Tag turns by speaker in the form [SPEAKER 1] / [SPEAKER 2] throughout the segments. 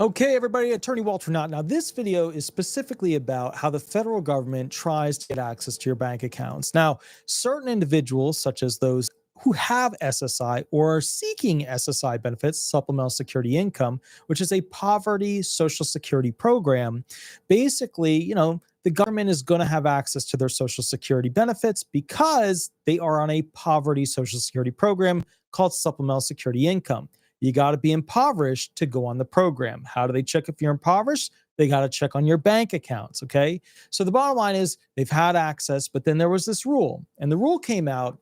[SPEAKER 1] Okay, everybody, Attorney Walter Hnot. Now, this video is specifically about how the federal government tries to get access to your bank accounts. Now, certain individuals, such as those who have SSI or are seeking SSI benefits, supplemental security income, which is a poverty social security program, basically, the government is going to have access to their social security benefits because they are on a poverty social security program called supplemental security income. You got to be impoverished to go on the program. How do they check if you're impoverished? They got to check on your bank accounts. Okay. So the bottom line is they've had access, but then there was this rule, and the rule came out,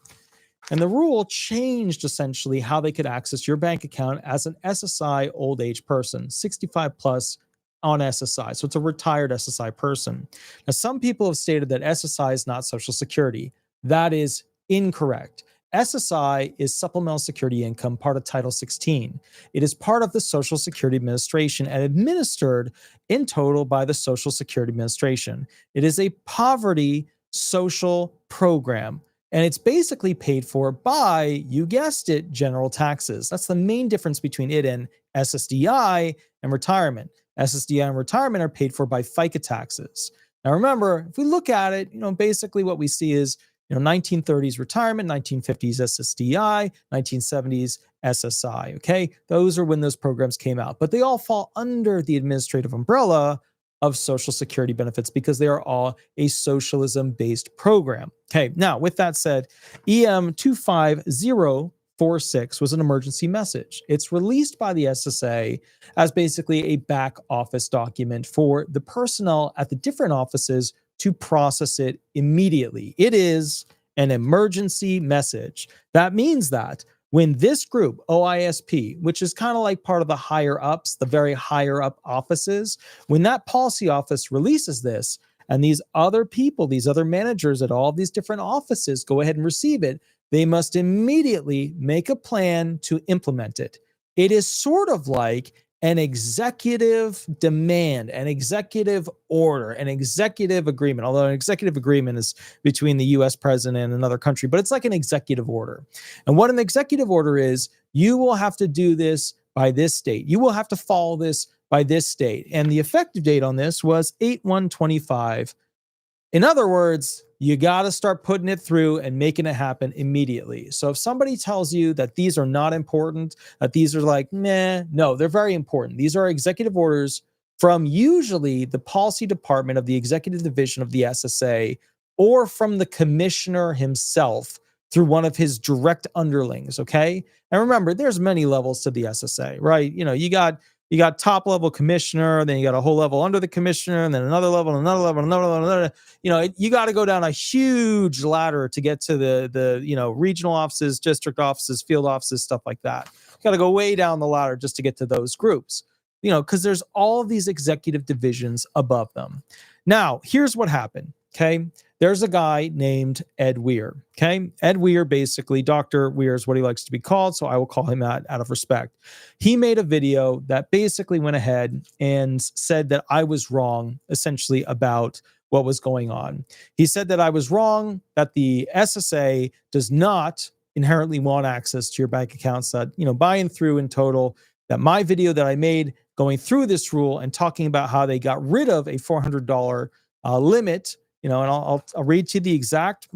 [SPEAKER 1] and the rule changed essentially how they could access your bank account as an SSI old age person, 65 plus on SSI. So it's a retired SSI person. Now, some people have stated that SSI is not Social Security. That is incorrect. SSI is Supplemental Security Income, part of Title 16. It is part of the Social Security Administration and administered in total by the Social Security Administration. It is a poverty social program, and it's basically paid for by, you guessed it, general taxes. That's the main difference between it and SSDI and retirement. SSDI and retirement are paid for by FICA taxes. Now remember, if we look at it, basically what we see is 1930s retirement, 1950s SSDI, 1970s SSI. Okay, those are when those programs came out, but they all fall under the administrative umbrella of Social Security benefits because they are all a socialism-based program. Okay, now with that said, EM 25046 was an emergency message. It's released by the SSA as basically a back office document for the personnel at the different offices to process it immediately. It is an emergency message. That means that when this group, OISP, which is kind of like part of the higher ups, the very higher up offices, when that policy office releases this, and these other people, these other managers at all these different offices go ahead and receive it, they must immediately make a plan to implement it. It is sort of like an executive demand, an executive order, an executive agreement, although an executive agreement is between the US president and another country, but it's like an executive order. And what an executive order is, you will have to do this by this date. You will have to follow this by this date. And the effective date on this was 8/1/25. In other words, you got to start putting it through and making it happen immediately. So if somebody tells you that these are not important, that these are like, meh, no, they're very important. These are executive orders from usually the policy department of the executive division of the SSA or from the commissioner himself through one of his direct underlings. Okay. And remember, there's many levels to the SSA, right? You got top level commissioner, then you got a whole level under the commissioner, and then another level, another level, another level, another. You got to go down a huge ladder to get to the regional offices, district offices, field offices, stuff like that. You got to go way down the ladder just to get to those groups. Because there's all of these executive divisions above them. Now, here's what happened. Okay. There's a guy named Ed Weir. Okay. Ed Weir, basically, Dr. Weir is what he likes to be called, so I will call him that out of respect. He made a video that basically went ahead and said that I was wrong, essentially, about what was going on. He said that I was wrong, that the SSA does not inherently want access to your bank accounts, that, by and through in total, that my video that I made going through this rule and talking about how they got rid of a $400 limit, and I'll read to you the exact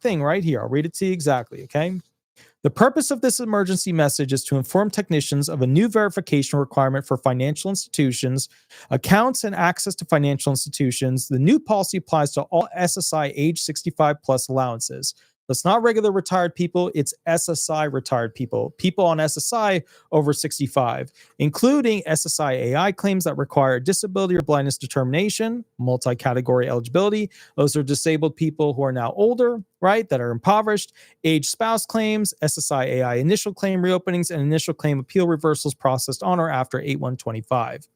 [SPEAKER 1] thing right here. I'll read it to you exactly, okay? The purpose of this emergency message is to inform technicians of a new verification requirement for financial institutions, accounts, and access to financial institutions. The new policy applies to all SSI age 65 plus allowances. It's not regular retired people, it's SSI retired people, people on SSI over 65, including SSI AI claims that require disability or blindness determination, multi-category eligibility. Those are disabled people who are now older, right, that are impoverished, age spouse claims, SSI AI initial claim reopenings, and initial claim appeal reversals processed on or after 8/1/25.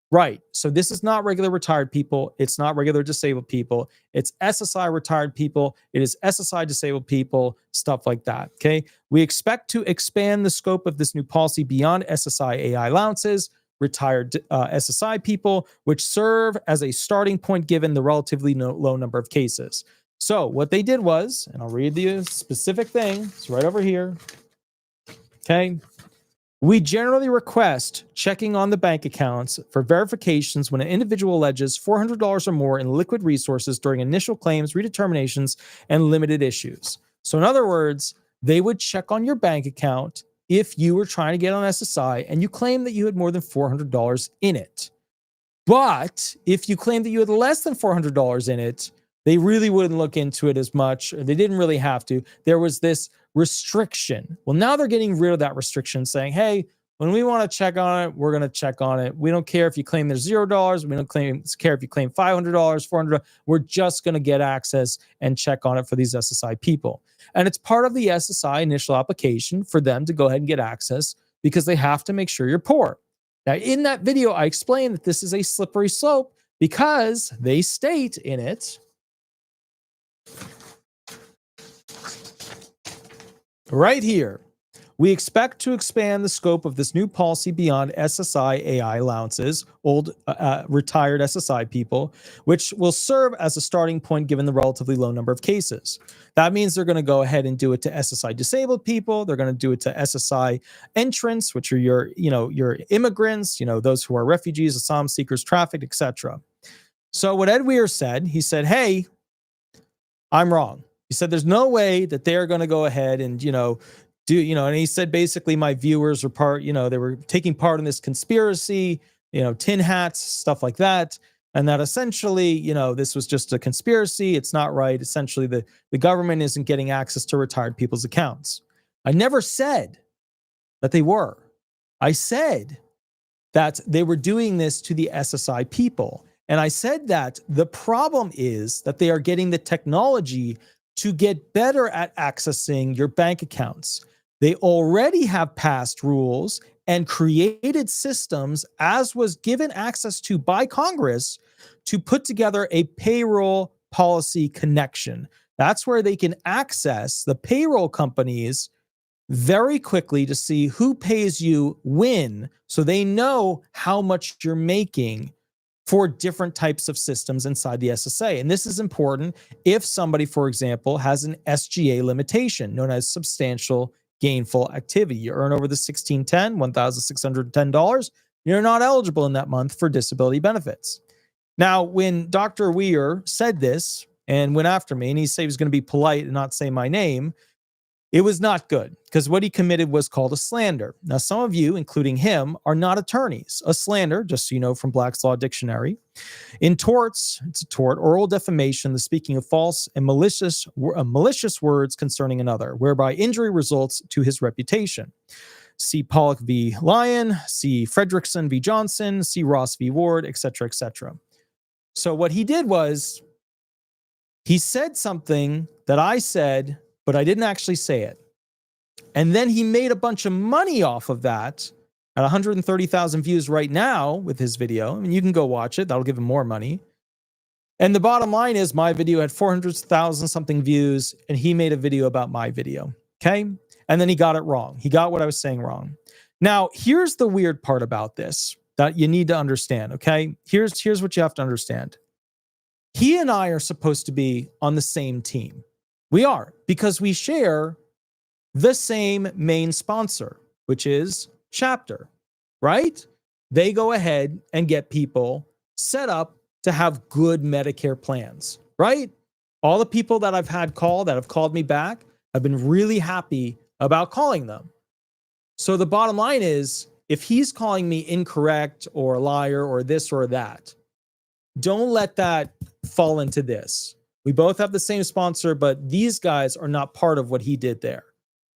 [SPEAKER 1] Right. So this is not regular retired people. It's not regular disabled people. It's SSI retired people. It is SSI disabled people, stuff like that. Okay. We expect to expand the scope of this new policy beyond SSI AI allowances, retired SSI people, which serve as a starting point given the relatively low number of cases. So what they did was, and I'll read the specific thing. It's right over here. Okay. We generally request checking on the bank accounts for verifications when an individual alleges $400 or more in liquid resources during initial claims, redeterminations, and limited issues. So in other words, they would check on your bank account if you were trying to get on SSI and you claimed that you had more than $400 in it. But if you claimed that you had less than $400 in it, they really wouldn't look into it as much. They didn't really have to. There was this restriction. Well, now they're getting rid of that restriction, saying, hey, when we want to check on it, we're going to check on it. We don't care if you claim there's $0. We don't care if you claim $500, $400. We're just going to get access and check on it for these SSI people. And it's part of the SSI initial application for them to go ahead and get access because they have to make sure you're poor. Now, in that video, I explained that this is a slippery slope because they state in it, right here, we expect to expand the scope of this new policy beyond SSI AI allowances, old retired SSI people, which will serve as a starting point given the relatively low number of cases. That means they're going to go ahead and do it to SSI disabled people. They're going to do it to SSI entrants, which are your immigrants, those who are refugees, asylum seekers, trafficked, etc. So what Ed Weir said, he said, hey, I'm wrong. He said, there's no way that they're going to go ahead and, and he said, basically my viewers are part, they were taking part in this conspiracy, tin hats, stuff like that. And that essentially, this was just a conspiracy. It's not right. Essentially, the government isn't getting access to retired people's accounts. I never said that they were. I said that they were doing this to the SSI people. And I said that the problem is that they are getting the technology to get better at accessing your bank accounts. They already have passed rules and created systems, as was given access to by Congress, to put together a payroll policy connection. That's where they can access the payroll companies very quickly to see who pays you when, so they know how much you're making for different types of systems inside the SSA. And this is important if somebody, for example, has an SGA limitation known as substantial gainful activity. You earn over the $1,610, $1,610, you're not eligible in that month for disability benefits. Now, when Dr. Weir said this and went after me, and he said he was going to be polite and not say my name, it was not good, because what he committed was called a slander. Now, some of you, including him, are not attorneys. A slander, just so you know from Black's Law Dictionary, in torts, it's a tort, oral defamation, the speaking of false and malicious words concerning another, whereby injury results to his reputation. See Pollock v. Lyon, see Fredrickson v. Johnson, see Ross v. Ward, etc., etc. So what he did was he said something that I said, but I didn't actually say it. And then he made a bunch of money off of that at 130,000 views right now with his video. I mean, you can go watch it. That'll give him more money. And the bottom line is my video had 400,000 something views, and he made a video about my video. Okay. And then he got it wrong. He got what I was saying wrong. Now, here's the weird part about this that you need to understand. Okay. Here's what you have to understand. He and I are supposed to be on the same team. We are, because we share the same main sponsor, which is Chapter, right? They go ahead and get people set up to have good Medicare plans, right? All the people that I've had call, that have called me back, have been really happy about calling them. So the bottom line is, if he's calling me incorrect or a liar or this or that, don't let that fall into this. We both have the same sponsor, but these guys are not part of what he did there.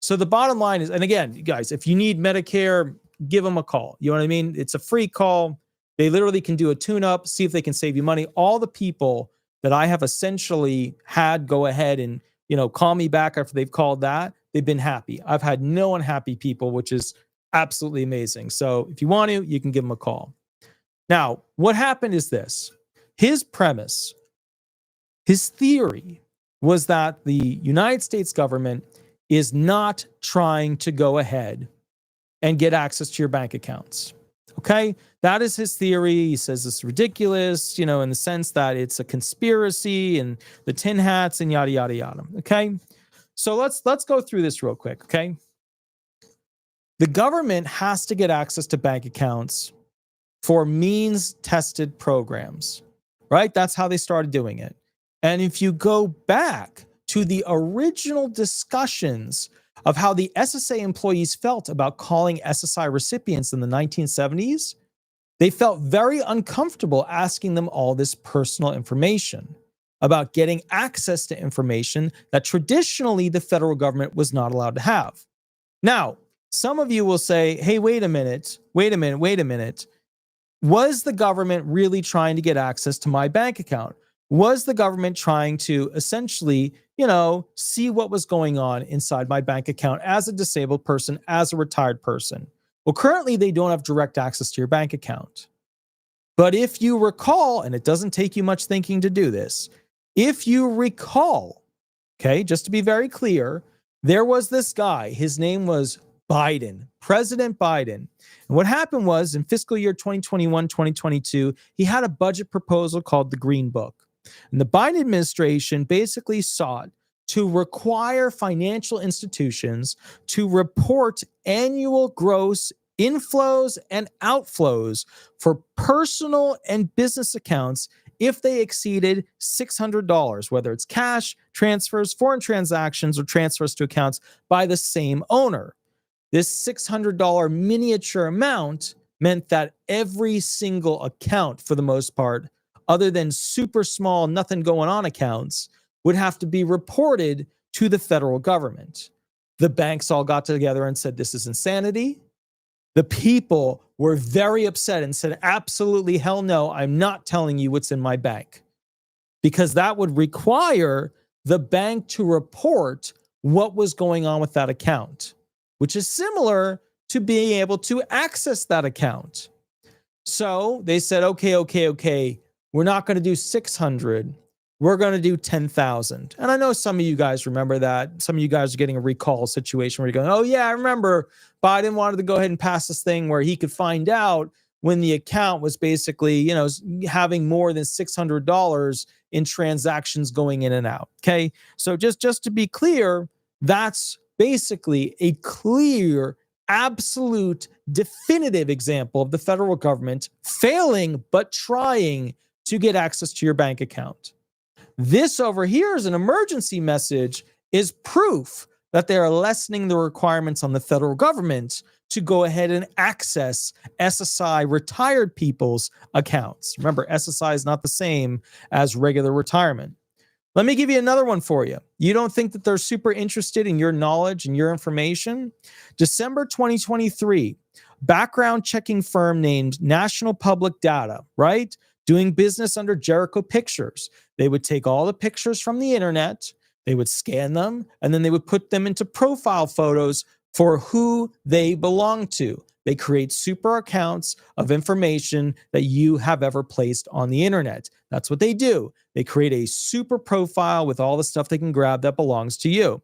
[SPEAKER 1] So the bottom line is, and again, guys, if you need Medicare, give them a call. You know what I mean? It's a free call. They literally can do a tune-up, see if they can save you money. All the people that I have essentially had go ahead and, call me back after they've called that, they've been happy. I've had no unhappy people, which is absolutely amazing. So if you want to, you can give them a call. Now, what happened is this. His premise, his theory was that the United States government is not trying to go ahead and get access to your bank accounts. Okay? That is his theory. He says it's ridiculous, in the sense that it's a conspiracy and the tin hats and yada, yada, yada. Okay? So let's go through this real quick. Okay? The government has to get access to bank accounts for means-tested programs, right? That's how they started doing it. And if you go back to the original discussions of how the SSA employees felt about calling SSI recipients in the 1970s, they felt very uncomfortable asking them all this personal information about getting access to information that traditionally the federal government was not allowed to have. Now, some of you will say, hey, wait a minute. Was the government really trying to get access to my bank account? Was the government trying to essentially, see what was going on inside my bank account as a disabled person, as a retired person? Well, currently they don't have direct access to your bank account. But if you recall, and it doesn't take you much thinking to do this, if you recall, okay, just to be very clear, there was this guy, his name was Biden, President Biden. And what happened was in fiscal year 2021, 2022, he had a budget proposal called the Green Book. And the Biden administration basically sought to require financial institutions to report annual gross inflows and outflows for personal and business accounts if they exceeded $600, whether it's cash, transfers, foreign transactions, or transfers to accounts by the same owner. This $600 miniature amount meant that every single account, for the most part, other than super small, nothing going on accounts, would have to be reported to the federal government. The banks all got together and said, this is insanity. The people were very upset and said, absolutely hell no, I'm not telling you what's in my bank. Because that would require the bank to report what was going on with that account, which is similar to being able to access that account. So they said, okay, we're not going to do 600. We're going to do 10,000. And I know some of you guys remember that. Some of you guys are getting a recall situation where you're going, oh yeah, I remember Biden wanted to go ahead and pass this thing where he could find out when the account was basically, having more than $600 in transactions going in and out. Okay. So just to be clear, that's basically a clear, absolute, definitive example of the federal government failing but trying to get access to your bank account. This over here is an emergency message, is proof that they are lessening the requirements on the federal government to go ahead and access SSI retired people's accounts. Remember, SSI is not the same as regular retirement. Let me give you another one for you. You don't think that they're super interested in your knowledge and your information? December 2023, background checking firm named National Public Data, right? Doing business under Jericho Pictures. They would take all the pictures from the internet, they would scan them, and then they would put them into profile photos for who they belong to. They create super accounts of information that you have ever placed on the internet. That's what they do. They create a super profile with all the stuff they can grab that belongs to you.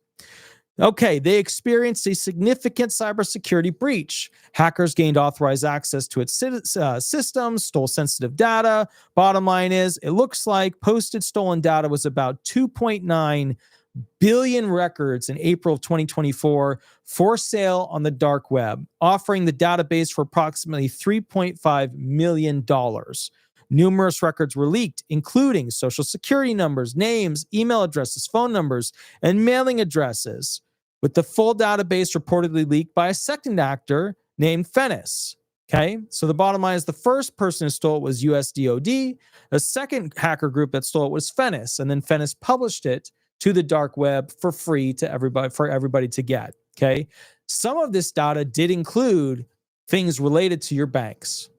[SPEAKER 1] Okay, they experienced a significant cybersecurity breach. Hackers gained authorized access to its systems, stole sensitive data. Bottom line is, it looks like posted stolen data was about 2.9 billion records in April of 2024 for sale on the dark web, offering the database for approximately $3.5 million. Numerous records were leaked, including social security numbers, names, email addresses, phone numbers, and mailing addresses, with the full database reportedly leaked by a second actor named Fennis. Okay, so the bottom line is the first person who stole it was USDOD. The second hacker group that stole it was Fennis, and then Fennis published it to the dark web for free to everybody, for everybody to get. Okay, some of this data did include things related to your banks.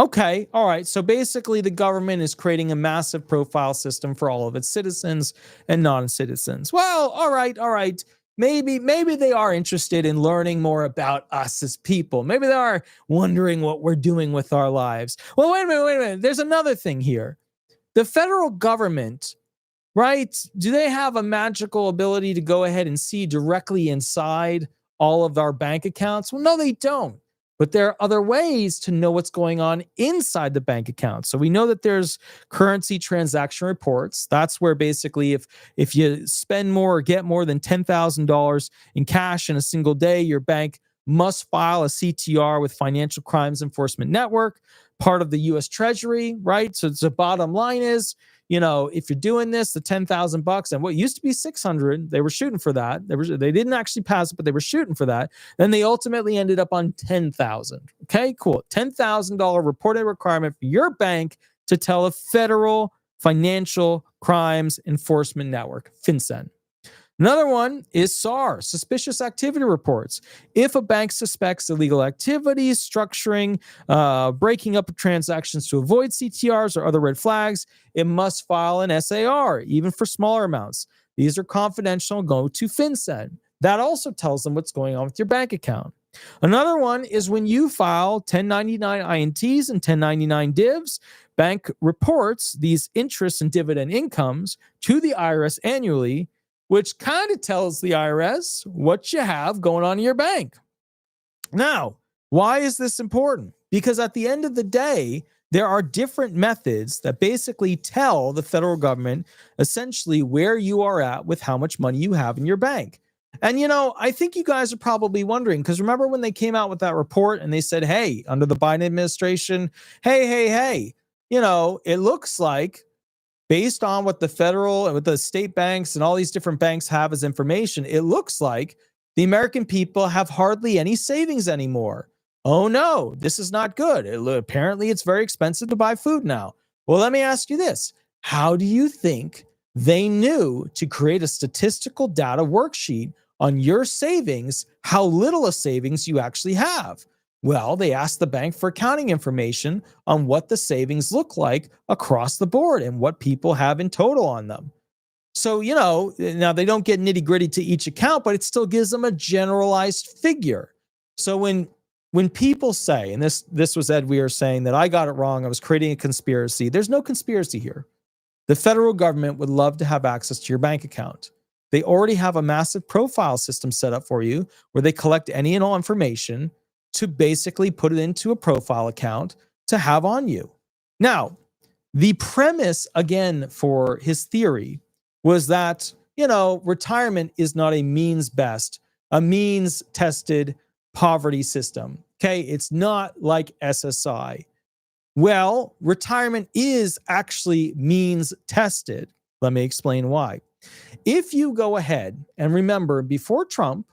[SPEAKER 1] Okay, all right. So basically, the government is creating a massive profile system for all of its citizens and non-citizens. Well, all right. Maybe they are interested in learning more about us as people. Maybe they are wondering what we're doing with our lives. Well, wait a minute. There's another thing here. The federal government, right? Do they have a magical ability to go ahead and see directly inside all of our bank accounts? Well, no, they don't. But there are other ways to know what's going on inside the bank account. So we know that there's currency transaction reports. That's where basically if you spend more or get more than $10,000 in cash in a single day, your bank must file a CTR with Financial Crimes Enforcement Network, part of the US Treasury, right? So the bottom line is, if you're doing this, the $10,000 and what used to be 600, they were shooting for that. They didn't actually pass it, but they were shooting for that. Then they ultimately ended up on 10,000. Okay, cool. $10,000 reporting requirement for your bank to tell a federal Financial Crimes Enforcement Network, FinCEN. Another one is SAR, suspicious activity reports. If a bank suspects illegal activities, structuring, breaking up of transactions to avoid CTRs or other red flags, it must file an SAR, even for smaller amounts. These are confidential, go to FinCEN. That also tells them what's going on with your bank account. Another one is when you file 1099 INTs and 1099 divs, bank reports these interest and dividend incomes to the IRS annually, which kind of tells the IRS what you have going on in your bank. Now, why is this important? Because at the end of the day, there are different methods that basically tell the federal government essentially where you are at with how much money you have in your bank. And, I think you guys are probably wondering, because remember when they came out with that report and they said, hey, under the Biden administration, hey, it looks like based on what the federal and what the state banks and all these different banks have as information, it looks like the American people have hardly any savings anymore. Oh no, this is not good. Apparently it's very expensive to buy food now. Well, let me ask you this. How do you think they knew to create a statistical data worksheet on your savings, how little a savings you actually have? Well, they asked the bank for accounting information on what the savings look like across the board and what people have in total on them. So, now they don't get nitty gritty to each account, but it still gives them a generalized figure. So when people say, and this was Ed Weir saying that I got it wrong, I was creating a conspiracy. There's no conspiracy here. The federal government would love to have access to your bank account. They already have a massive profile system set up for you where they collect any and all information to basically put it into a profile account to have on you. Now, the premise, again, for his theory was that, retirement is not a means-tested poverty system. Okay, it's not like SSI. Well, retirement is actually means-tested. Let me explain why. If you go ahead and remember, before Trump,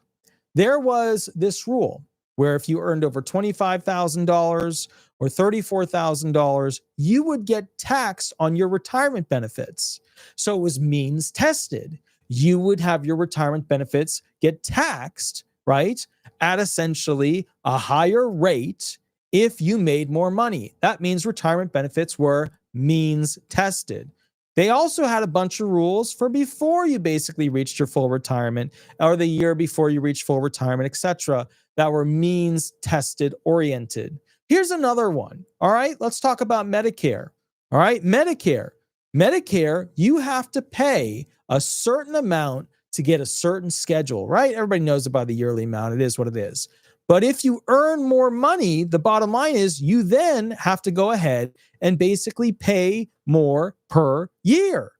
[SPEAKER 1] there was this rule where if you earned over $25,000 or $34,000, you would get taxed on your retirement benefits. So it was means tested. You would have your retirement benefits get taxed, right, at essentially a higher rate if you made more money. That means retirement benefits were means tested. They also had a bunch of rules for before you basically reached your full retirement or the year before you reached full retirement, etc., that were means tested oriented. Here's another one. All right, let's talk about Medicare. All right, Medicare, you have to pay a certain amount to get a certain schedule, right? Everybody knows about the yearly amount. It is what it is. But if you earn more money, the bottom line is you then have to go ahead and basically pay more per year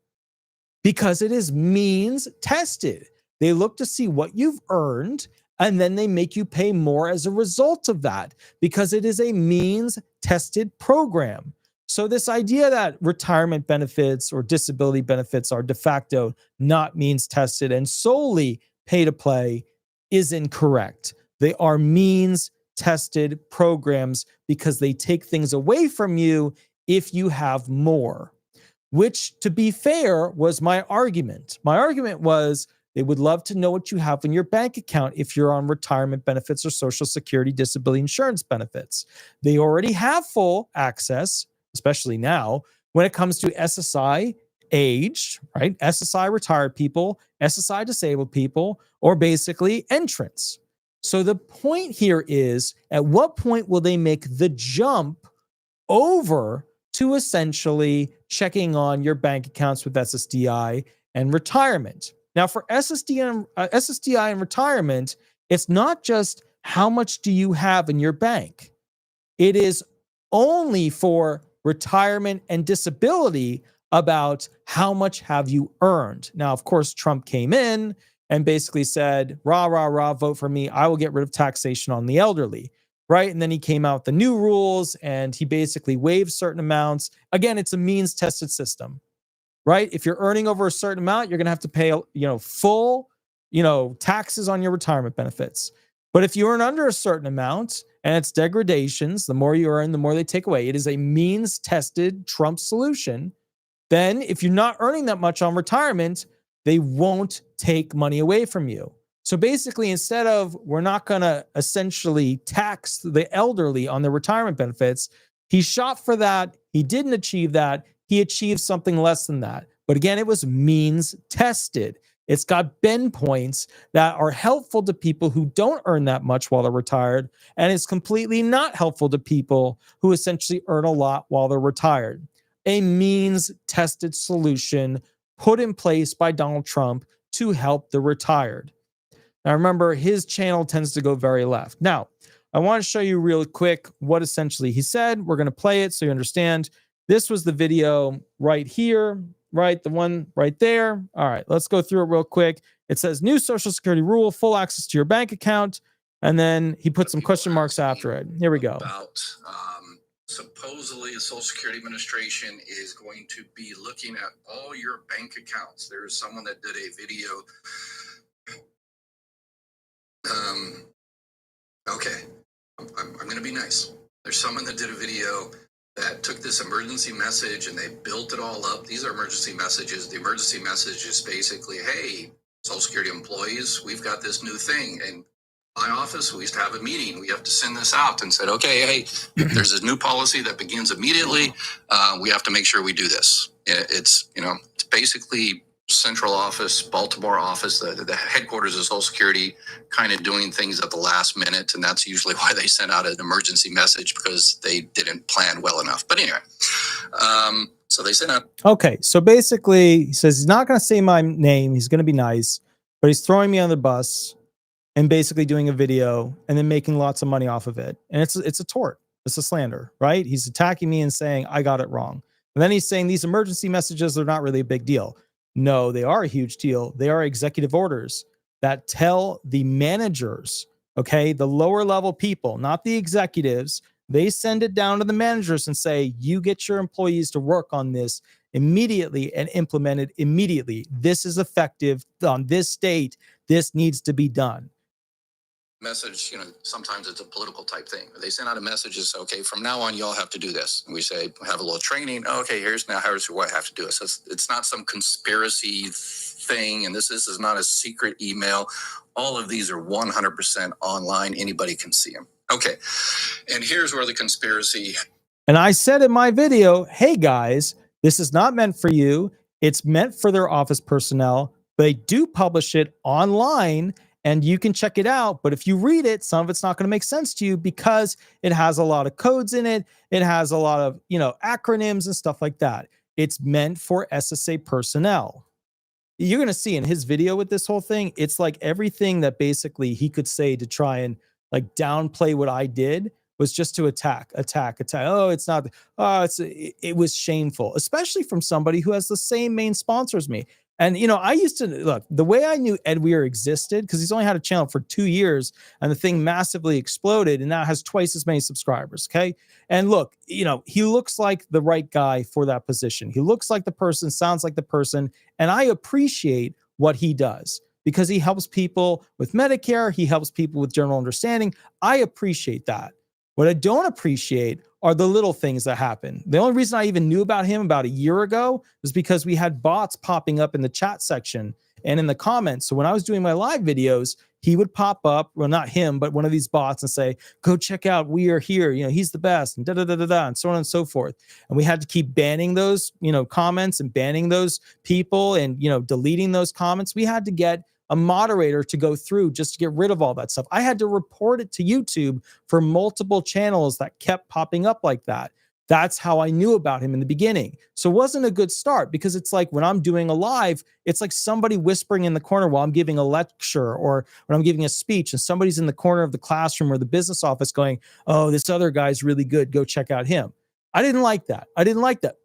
[SPEAKER 1] because it is means tested. They look to see what you've earned and then they make you pay more as a result of that because it is a means tested program. So this idea that retirement benefits or disability benefits are de facto not means tested and solely pay to play is incorrect. They are means tested programs because they take things away from you if you have more, which, to be fair, was my argument. My argument was they would love to know what you have in your bank account if you're on retirement benefits or Social Security disability insurance benefits. They already have full access, especially now, when it comes to SSI aged, right? SSI retired people, SSI disabled people, or basically entrants. So the point here is, at what point will they make the jump over to essentially checking on your bank accounts with SSDI and retirement? Now, for SSDI and retirement, it's not just how much do you have in your bank. It is only for retirement and disability about how much have you earned. Now, of course, Trump came in and basically said, rah, rah, rah, vote for me. I will get rid of taxation on the elderly. Right. And then he came out with the new rules and he basically waived certain amounts. Again, it's a means tested system, right? If you're earning over a certain amount, you're going to have to pay, full, taxes on your retirement benefits. But if you earn under a certain amount and it's degradations, the more you earn, the more they take away. It is a means tested Trump solution. Then if you're not earning that much on retirement, they won't take money away from you. So basically, instead of we're not going to essentially tax the elderly on their retirement benefits, he shot for that. He didn't achieve that. He achieved something less than that. But again, it was means tested. It's got bend points that are helpful to people who don't earn that much while they're retired. And it's completely not helpful to people who essentially earn a lot while they're retired. A means tested solution put in place by Donald Trump to help the retired. Now, remember, his channel tends to go very left. Now, I want to show you real quick what essentially he said. We're going to play it so you understand. This was the video right here, right? The one right there. All right, let's go through it real quick. It says, new Social Security rule, full access to your bank account. And then he put some question marks after it. Here we go.
[SPEAKER 2] Supposedly, the Social Security Administration is going to be looking at all your bank accounts. There's someone that did a video. Okay, I'm going to be nice. There's someone that did a video that took this emergency message and they built it all up. These are emergency messages. The emergency message is basically, hey, Social Security employees, we've got this new thing. And my office, we used to have a meeting. We have to send this out and said, okay, hey, there's this new policy that begins immediately. We have to make sure we do this. It's basically central office, Baltimore office, the headquarters of Social Security kind of doing things at the last minute. And that's usually why they sent out an emergency message, because they didn't plan well enough. But anyway, so they sent out.
[SPEAKER 1] Okay. So basically he says he's not going to say my name. He's going to be nice, but he's throwing me on the bus and basically doing a video and then making lots of money off of it. And it's a tort. It's a slander, right? He's attacking me and saying, I got it wrong. And then he's saying these emergency messages are not really a big deal. No, they are a huge deal. They are executive orders that tell the managers, okay, the lower level people, not the executives. They send it down to the managers and say, you get your employees to work on this immediately and implement it immediately. This is effective on this date. This needs to be done.
[SPEAKER 2] Message, sometimes it's a political type thing. They send out a message and say, okay, from now on, y'all have to do this. And we say, have a little training. Okay, here's what I have to do. So it's not some conspiracy thing. And this is not a secret email. All of these are 100% online. Anybody can see them. Okay. And here's where the conspiracy.
[SPEAKER 1] And I said in my video, hey guys, this is not meant for you. It's meant for their office personnel. They do publish it online and you can check it out. But if you read it, some of it's not going to make sense to you because it has a lot of codes in it. It has a lot of, acronyms and stuff like that. It's meant for SSA personnel. You're going to see in his video with this whole thing, it's like everything that basically he could say to try and like downplay what I did was just to attack. Oh, it's not. Oh, it was shameful, especially from somebody who has the same main sponsor as me. And, I used to look, the way I knew Ed Weir existed, because he's only had a channel for 2 years and the thing massively exploded and now has twice as many subscribers. Okay. And look, he looks like the right guy for that position. He looks like the person, sounds like the person. And I appreciate what he does because he helps people with Medicare. He helps people with general understanding. I appreciate that. What I don't appreciate are the little things that happen. The only reason I even knew about him about a year ago was because we had bots popping up in the chat section and in the comments. So when I was doing my live videos, he would pop up, well, not him, but one of these bots and say, go check out, we are here. He's the best and and so on and so forth. And we had to keep banning those, comments and banning those people and, deleting those comments. We had to get a moderator to go through just to get rid of all that stuff. I had to report it to YouTube for multiple channels that kept popping up like that. That's how I knew about him in the beginning. So it wasn't a good start because it's like when I'm doing a live, it's like somebody whispering in the corner while I'm giving a lecture or when I'm giving a speech and somebody's in the corner of the classroom or the business office going, oh, this other guy's really good. Go check out him. I didn't like that.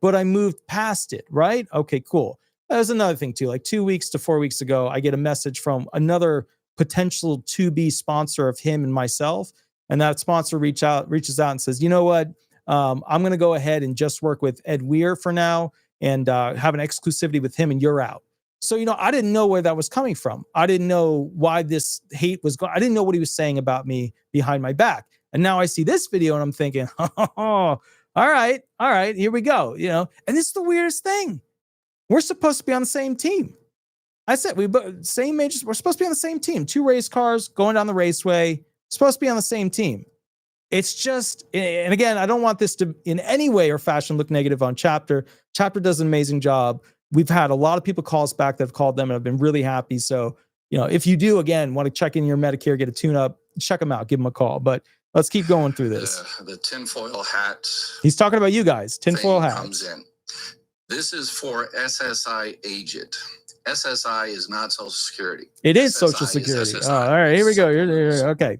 [SPEAKER 1] But I moved past it, right? Okay, cool. There's another thing too, like 2 weeks to 4 weeks ago, I get a message from another potential to be sponsor of him and myself. And that sponsor reaches out and says, you know what? I'm going to go ahead and just work with Ed Weir for now and have an exclusivity with him, and you're out. So, I didn't know where that was coming from. I didn't know why this hate was going. I didn't know what he was saying about me behind my back. And now I see this video and I'm thinking, oh, all right, here we go. And this is the weirdest thing. We're supposed to be on the same team. I said same majors. We're supposed to be on the same team. 2 race cars going down the raceway. Supposed to be on the same team. It's just, and again, I don't want this to in any way or fashion look negative on Chapter. Chapter does an amazing job. We've had a lot of people call us back that have called them and have been really happy. So, if you do, again, want to check in your Medicare, get a tune-up, check them out, give them a call. But let's keep going through this.
[SPEAKER 2] The tinfoil hat.
[SPEAKER 1] He's talking about you guys. Tinfoil hat
[SPEAKER 2] comes in. This is for SSI agent. SSI is not Social Security.
[SPEAKER 1] It is
[SPEAKER 2] SSI
[SPEAKER 1] Social Security.
[SPEAKER 2] is
[SPEAKER 1] all right, here we go. Okay.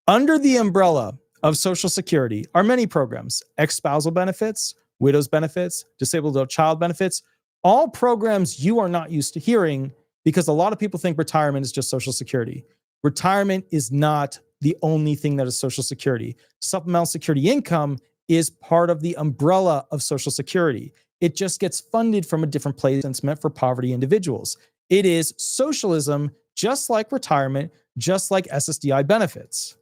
[SPEAKER 1] Under the umbrella of Social Security are many programs: ex-spousal benefits, widow's benefits, disabled adult child benefits, all programs you are not used to hearing because a lot of people think retirement is just Social Security. Retirement is not the only thing that is Social Security. Supplemental security income is part of the umbrella of Social Security. It just gets funded from a different place and it's meant for poverty individuals. It is socialism, just like retirement, just like SSDI benefits.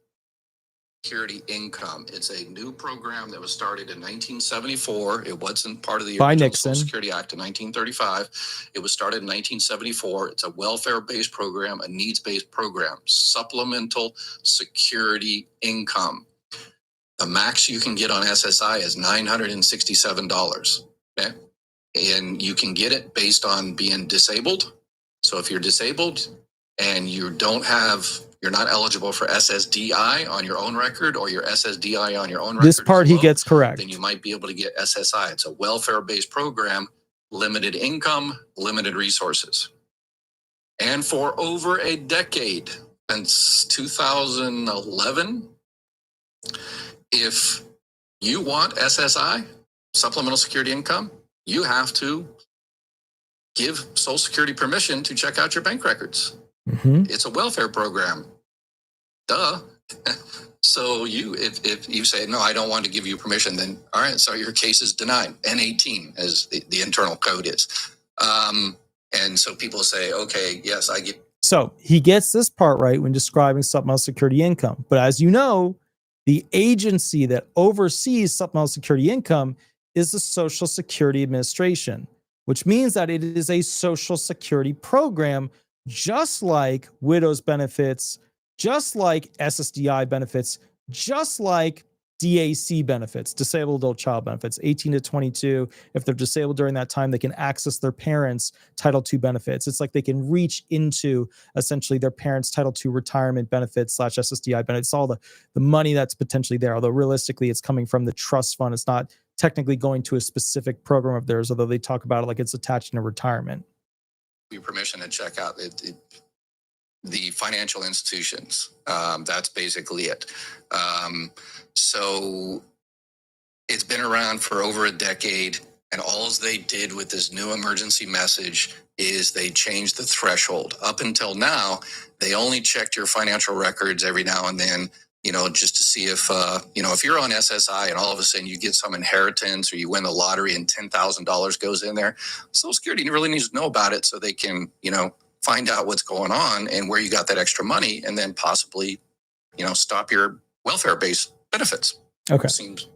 [SPEAKER 2] Security income. It's a new program that was started in 1974. It wasn't part of the
[SPEAKER 1] By
[SPEAKER 2] original
[SPEAKER 1] Nixon.
[SPEAKER 2] Social Security Act of 1935. It was started in 1974. It's a welfare-based program, a needs-based program. Supplemental security income. The max you can get on SSI is $967. Okay. And you can get it based on being disabled. So if you're disabled and you're not eligible for SSDI on your own record or your SSDI on your own record.
[SPEAKER 1] This part he gets correct.
[SPEAKER 2] Then you might be able to get SSI. It's a welfare-based program, limited income, limited resources. And for over a decade, since 2011, if you want SSI, supplemental security income, you have to give Social Security permission to check out your bank records.
[SPEAKER 1] Mm-hmm.
[SPEAKER 2] It's a welfare program. Duh. So if you say, no, I don't want to give you permission, then all right, so your case is denied. N18 as the internal code is. And so people say, okay, yes, I get.
[SPEAKER 1] So he gets this part right when describing supplemental security income. But as you know, the agency that oversees supplemental security income is the Social Security Administration, which means that it is a Social Security program, just like widow's benefits, just like SSDI benefits, just like DAC benefits, disabled adult child benefits, 18 to 22. If they're disabled during that time, they can access their parents' Title II benefits. It's like they can reach into essentially their parents' Title II retirement benefits / SSDI benefits, all the money that's potentially there. Although realistically, it's coming from the trust fund. It's not technically going to a specific program of theirs, although they talk about it like it's attached to retirement.
[SPEAKER 2] Your permission to check out the financial institutions. That's basically it. So it's been around for over a decade, and all they did with this new emergency message is they changed the threshold. Up until now, they only checked your financial records every now and then, just to see if, if you're on SSI and all of a sudden you get some inheritance or you win the lottery and $10,000 goes in there, Social Security really needs to know about it so they can, find out what's going on and where you got that extra money and then possibly, stop your welfare-based benefits.
[SPEAKER 1] Okay.
[SPEAKER 2] Seems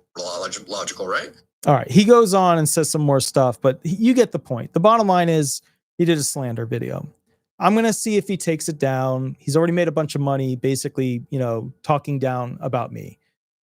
[SPEAKER 2] logical, right?
[SPEAKER 1] All right. He goes on and says some more stuff, but you get the point. The bottom line is he did a slander video. I'm going to see if he takes it down. He's already made a bunch of money, basically, talking down about me.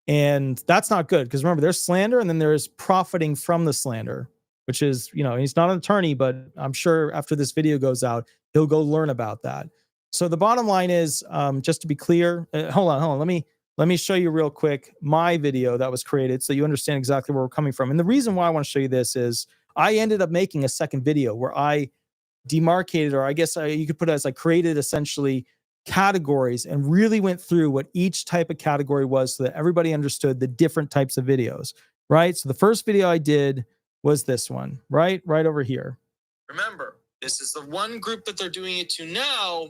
[SPEAKER 1] And that's not good because remember, there's slander and then there's profiting from the slander, which is, he's not an attorney, but I'm sure after this video goes out, he'll go learn about that. So the bottom line is, just to be clear, hold on. Let me show you real quick my video that was created so you understand exactly where we're coming from. And the reason why I want to show you this is I ended up making a second video where I demarcated, or I guess you could put it as I created essentially categories and really went through what each type of category was so that everybody understood the different types of videos, right? So the first video I did was this one, right over here. Remember, this is the one group that they're doing it to now.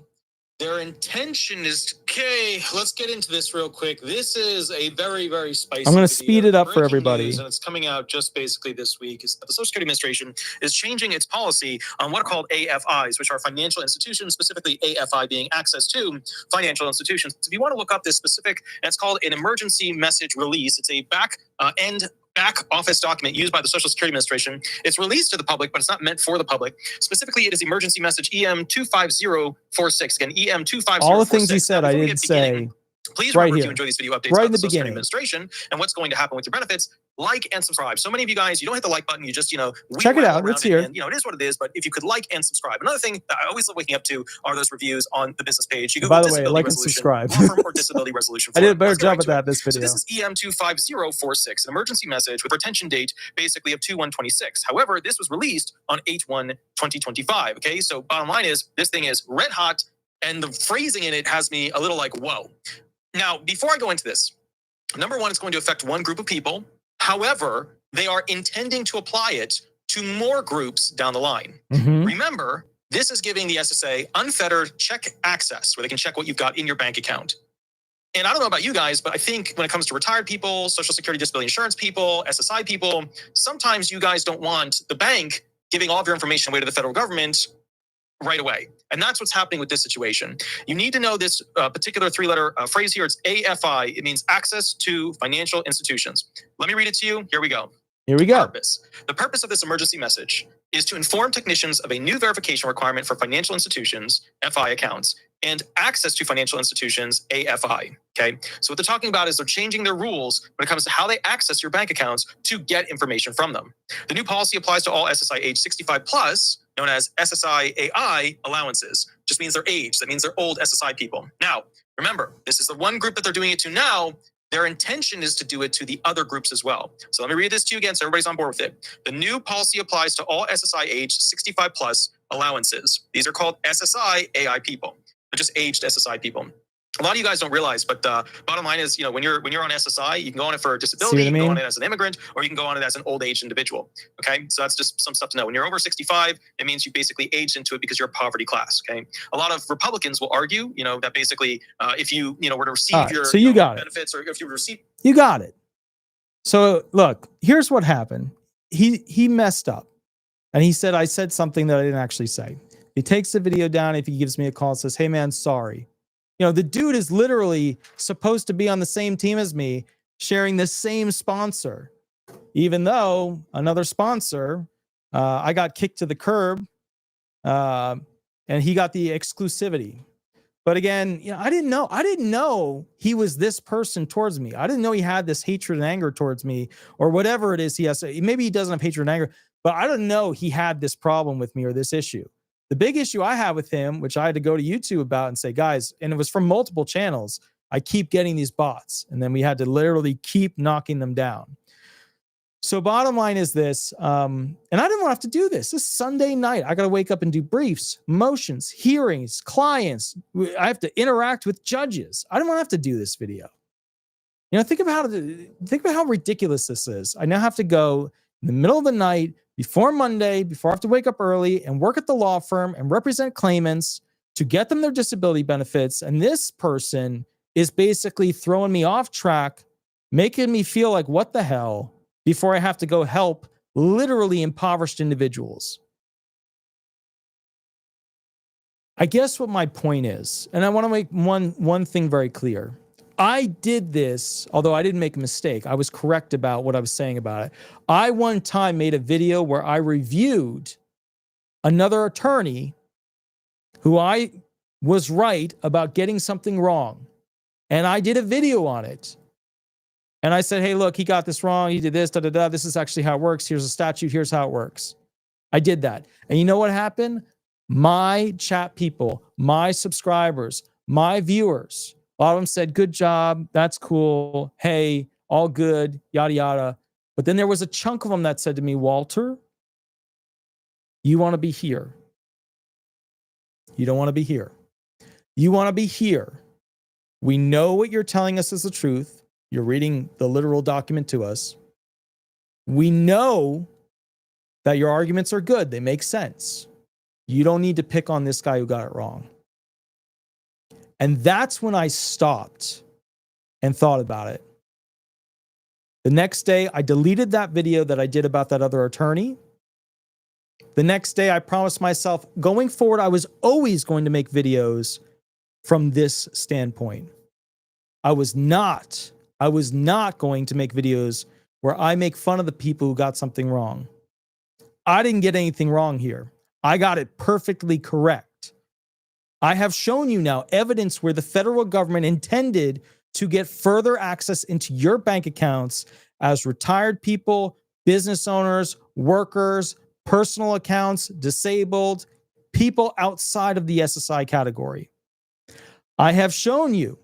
[SPEAKER 1] Their intention is, okay, let's get into this real quick. This is a very, very spicy
[SPEAKER 3] I'm going to
[SPEAKER 1] video.
[SPEAKER 3] speed it up for
[SPEAKER 1] Breaking
[SPEAKER 3] everybody.
[SPEAKER 1] news, and it's coming out just basically this week, is that the Social Security Administration is changing its policy on what are called AFIs, which are financial institutions, specifically AFI being access to financial institutions. If you want to look up this specific, and it's called an emergency message release. It's a back office document used by the Social Security Administration. It's released to the public, but it's not meant for the public. Specifically, it is emergency message EM25046. Again, EM25046.
[SPEAKER 3] All the things you said, I didn't say.
[SPEAKER 1] Please
[SPEAKER 3] right
[SPEAKER 1] remember
[SPEAKER 3] here,
[SPEAKER 1] to enjoy these video updates
[SPEAKER 3] right
[SPEAKER 1] about
[SPEAKER 3] in
[SPEAKER 1] the
[SPEAKER 3] the
[SPEAKER 1] Social Security
[SPEAKER 3] beginning.
[SPEAKER 1] Administration and what's going to happen with your benefits. Like and subscribe. So many of you guys, you don't hit the like button. You just,
[SPEAKER 3] check it out. It's here.
[SPEAKER 1] And, it is what it is. But if you could like and subscribe. Another thing that I always love waking up to are those reviews on the business page. You
[SPEAKER 3] By the way, like and subscribe.
[SPEAKER 1] Or disability resolution.
[SPEAKER 3] I did a better job at that this video.
[SPEAKER 1] So this is EM25046, an emergency message with retention date basically of 2/1/26. However, this was released on 8/1/2025. Okay, so bottom line is this thing is red hot, and the phrasing in it has me a little like, whoa. Now, before I go into this, number one, it's going to affect one group of people. However, they are intending to apply it to more groups down the line. Remember, this is giving the SSA unfettered check access, where they can check what you've got in your bank account. And I don't know about you guys, but I think when it comes to retired people, Social Security disability insurance people, SSI people, sometimes you guys don't want the bank giving all of your information away to the federal government right away. And that's what's happening with this situation. You need to know this particular three-letter phrase here. It's AFI. It means access to financial institutions. Let me read it to you. Here we go.
[SPEAKER 3] Here we go.
[SPEAKER 1] The purpose of this emergency message is to inform technicians of a new verification requirement for financial institutions, FI accounts, and access to financial institutions, AFI. Okay. So what they're talking about is they're changing their rules when it comes to how they access your bank accounts to get information from them. The new policy applies to all SSI age 65 plus, known as SSI AI allowances. Just means they're aged. That means they're old SSI people. Now, remember, this is the one group that they're doing it to now. Their intention is to do it to the other groups as well. So let me read this to you again so everybody's on board with it. The new policy applies to all SSI age 65 plus allowances. These are called SSI AI people. They're just aged SSI people. A lot of you guys don't realize, but bottom line is, when you're on SSI, you can go on it for disability, you can go on it as an immigrant, or you can go on it as an old age individual. Okay, so that's just some stuff to know. When you're over 65, it means you basically aged into it because you're a poverty class. Okay, a lot of Republicans will argue, that basically, if you were to receive your
[SPEAKER 3] so you got
[SPEAKER 1] benefits, or if you receive,
[SPEAKER 3] you got it. So look, here's what happened. He messed up, and he said I said something that I didn't actually say. He takes the video down. If he gives me a call and says, "Hey man, sorry." The dude is literally supposed to be on the same team as me, sharing the same sponsor, even though another sponsor, I got kicked to the curb, and he got the exclusivity. But again, I didn't know he was this person towards me. I didn't know he had this hatred and anger towards me, or whatever it is he has. Maybe he doesn't have hatred and anger, but I didn't know he had this problem with me or this issue. The big issue I have with him, which I had to go to YouTube about and say, guys, and it was from multiple channels, I keep getting these bots. And then we had to literally keep knocking them down. So bottom line is this, and I didn't want to have to do this. This is Sunday night. I got to wake up and do briefs, motions, hearings, clients. I have to interact with judges. I didn't want to have to do this video. Think about how ridiculous this is. I now have to go in the middle of the night, before Monday, before I have to wake up early and work at the law firm and represent claimants to get them their disability benefits. And this person is basically throwing me off track, making me feel like, what the hell, before I have to go help literally impoverished individuals. I guess what my point is, and I want to make one thing very clear. I did this, although I didn't make a mistake. I was correct about what I was saying about it. I one time made a video where I reviewed another attorney who I was right about getting something wrong. And I did a video on it. And I said, hey, look, he got this wrong. He did this, da-da-da. This is actually how it works. Here's a statute. Here's how it works. I did that. And you know what happened? My chat people, my subscribers, my viewers, a lot of them said, good job. That's cool. Hey, all good, yada, yada. But then there was a chunk of them that said to me, Walter, you want to be here. You don't want to be here. You want to be here. We know what you're telling us is the truth. You're reading the literal document to us. We know that your arguments are good. They make sense. You don't need to pick on this guy who got it wrong. And that's when I stopped and thought about it. The next day, I deleted that video that I did about that other attorney. The next day, I promised myself, going forward, I was always going to make videos from this standpoint. I was not going to make videos where I make fun of the people who got something wrong. I didn't get anything wrong here. I got it perfectly correct. I have shown you now evidence where the federal government intended to get further access into your bank accounts as retired people, business owners, workers, personal accounts, disabled, people outside of the SSI category. I have shown you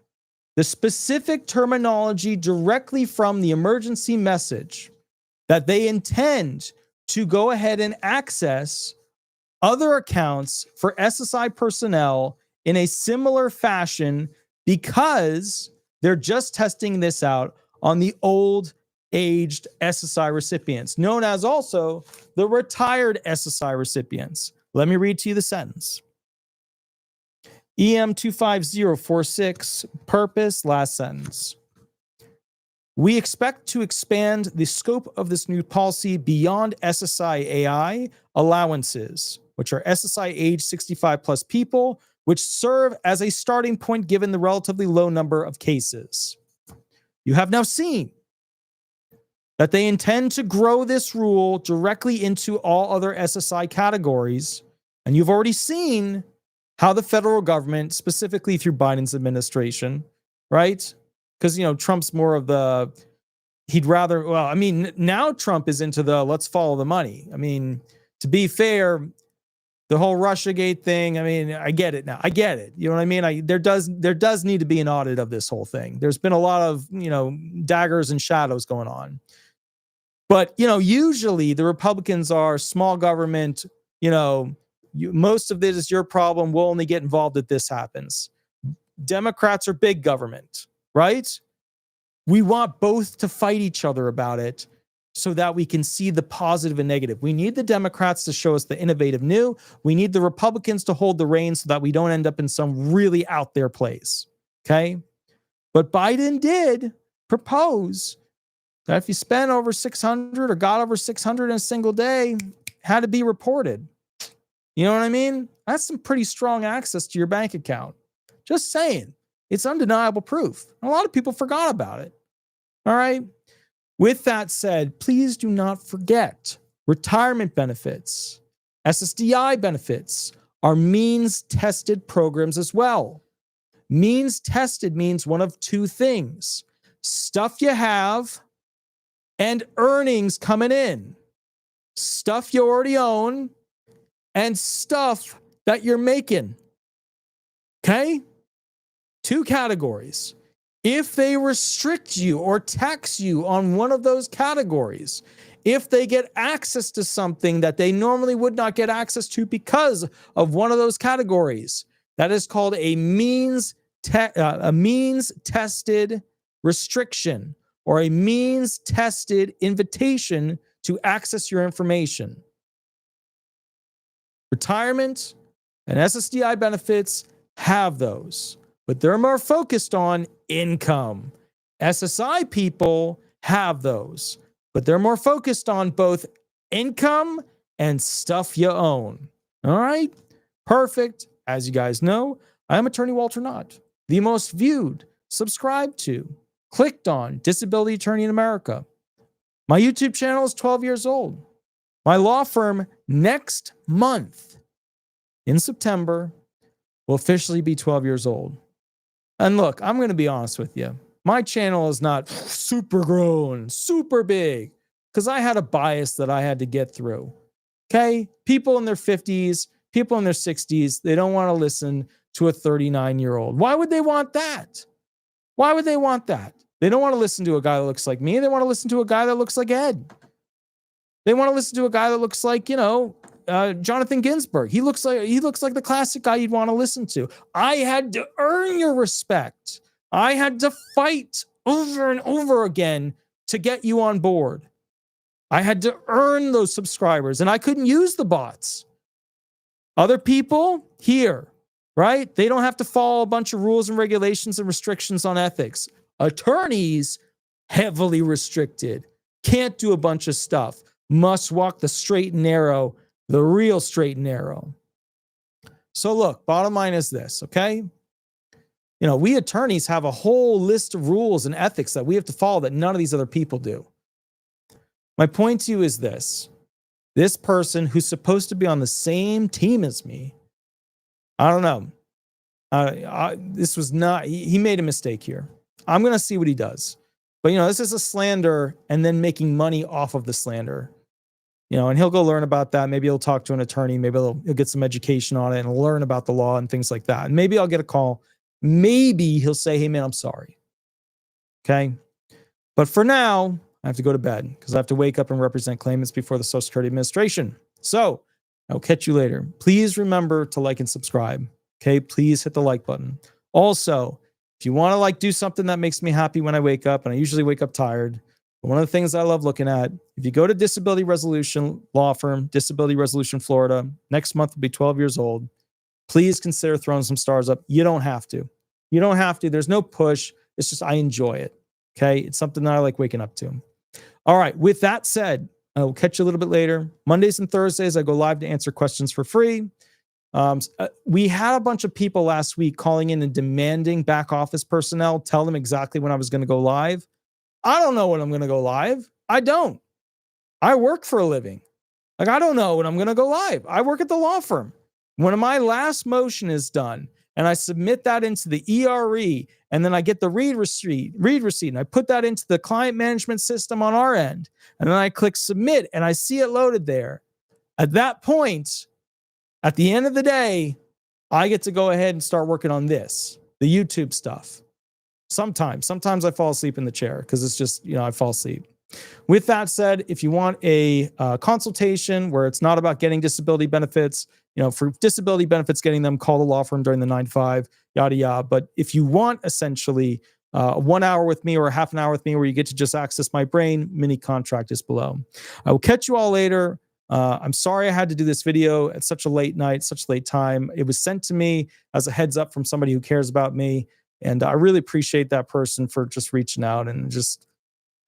[SPEAKER 3] the specific terminology directly from the emergency message that they intend to go ahead and access other accounts for SSI personnel in a similar fashion because they're just testing this out on the old aged SSI recipients, known as also the retired SSI recipients. Let me read to you the sentence. EM 25046, purpose, last sentence. We expect to expand the scope of this new policy beyond SSI AI allowances, which are SSI age 65 plus people, which serve as a starting point given the relatively low number of cases. You have now seen that they intend to grow this rule directly into all other SSI categories. And you've already seen how the federal government, specifically through Biden's administration, right? Because, Trump's more of the, now Trump is into the let's follow the money. To be fair, the whole Russiagate thing, I get it now. I get it. You know what I mean? There does need to be an audit of this whole thing. There's been a lot of, daggers and shadows going on. But, usually the Republicans are small government, most of this is your problem. We'll only get involved if this happens. Democrats are big government, right? We want both to fight each other about it so that we can see the positive and negative. We need the Democrats to show us the innovative new. We need the Republicans to hold the reins so that we don't end up in some really out there place, okay? But Biden did propose that if you spent over 600 or got over 600 in a single day, had to be reported. You know what I mean? That's some pretty strong access to your bank account. Just saying. It's undeniable proof. A lot of people forgot about it. All right. With that said, please do not forget retirement benefits, SSDI benefits are means tested programs as well. Means tested means one of two things: stuff you have and earnings coming in. Stuff you already own and stuff that you're making. Okay? Two categories. If they restrict you or tax you on one of those categories, if they get access to something that they normally would not get access to because of one of those categories, that is called a means tested restriction or a means tested invitation to access your information. Retirement and SSDI benefits have those, but they're more focused on income. SSI people have those, but they're more focused on both income and stuff you own. All right? Perfect. As you guys know, I'm Attorney Walter Hnot, the most viewed, subscribed to, clicked on disability attorney in America. My YouTube channel is 12 years old. My law firm next month in September will officially be 12 years old. And look, I'm going to be honest with you. My channel is not super grown, super big, because I had a bias that I had to get through. Okay? People in their 50s, people in their 60s, they don't want to listen to a 39-year-old. Why would they want that? Why would they want that? They don't want to listen to a guy that looks like me. They want to listen to a guy that looks like Ed. They want to listen to a guy that looks like, Jonathan Ginsburg. He looks like the classic guy you'd want to listen to. I had to earn your respect. I had to fight over and over again to get you on board. I had to earn those subscribers, and I couldn't use the bots. Other people here, right? They don't have to follow a bunch of rules and regulations and restrictions on ethics. Attorneys, heavily restricted, can't do a bunch of stuff, must walk the straight and narrow, the real straight and narrow. So look, bottom line is this, okay? You know, we attorneys have a whole list of rules and ethics that we have to follow that none of these other people do. My point to you is this. This person who's supposed to be on the same team as me, I don't know. This was not, he made a mistake here. I'm going to see what he does. But, you know, this is a slander and then making money off of the slander. You know, and he'll go learn about that. Maybe he'll talk to an attorney. Maybe he'll get some education on it and learn about the law and things like that. And maybe I'll get a call. Maybe he'll say, hey, man, I'm sorry. Okay. But for now, I have to go to bed because I have to wake up and represent claimants before the Social Security Administration. So I'll catch you later. Please remember to like and subscribe. Okay. Please hit the like button. Also, if you want to like do something that makes me happy when I wake up, and I usually wake up tired, but one of the things I love looking at, if you go to Disability Resolution Law Firm, Disability Resolution Florida, next month will be 12 years old. Please consider throwing some stars up. You don't have to. You don't have to. There's no push. It's just I enjoy it. Okay. It's something that I like waking up to. All right. With that said, I will catch you a little bit later. Mondays and Thursdays, I go live to answer questions for free. We had a bunch of people last week calling in and demanding back office personnel tell them exactly when I was going to go live. I don't know when I'm going to go live. I don't. I work for a living. Like, I don't know when I'm going to go live. I work at the law firm. When my last motion is done and I submit that into the ERE, and then I get the read receipt, and I put that into the client management system on our end, and then I click submit and I see it loaded there. At that point, at the end of the day, I get to go ahead and start working on this, the YouTube stuff. Sometimes I fall asleep in the chair because it's just, you know, I fall asleep. With that said, if you want a consultation where it's not about getting disability benefits, you know, for disability benefits, getting them, call the law firm during the 9 to 5, yada, yada. But if you want essentially 1 hour with me or a half an hour with me where you get to just access my brain, mini contract is below. I will catch you all later. I'm sorry I had to do this video at such a late night, such a late time. It was sent to me as a heads up from somebody who cares about me. And I really appreciate that person for just reaching out and just,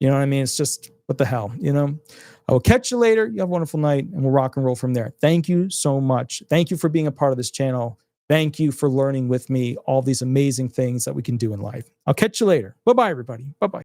[SPEAKER 3] you know what I mean? It's just, what the hell, you know? I will catch you later. You have a wonderful night and we'll rock and roll from there. Thank you so much. Thank you for being a part of this channel. Thank you for learning with me all these amazing things that we can do in life. I'll catch you later. Bye-bye, everybody. Bye-bye.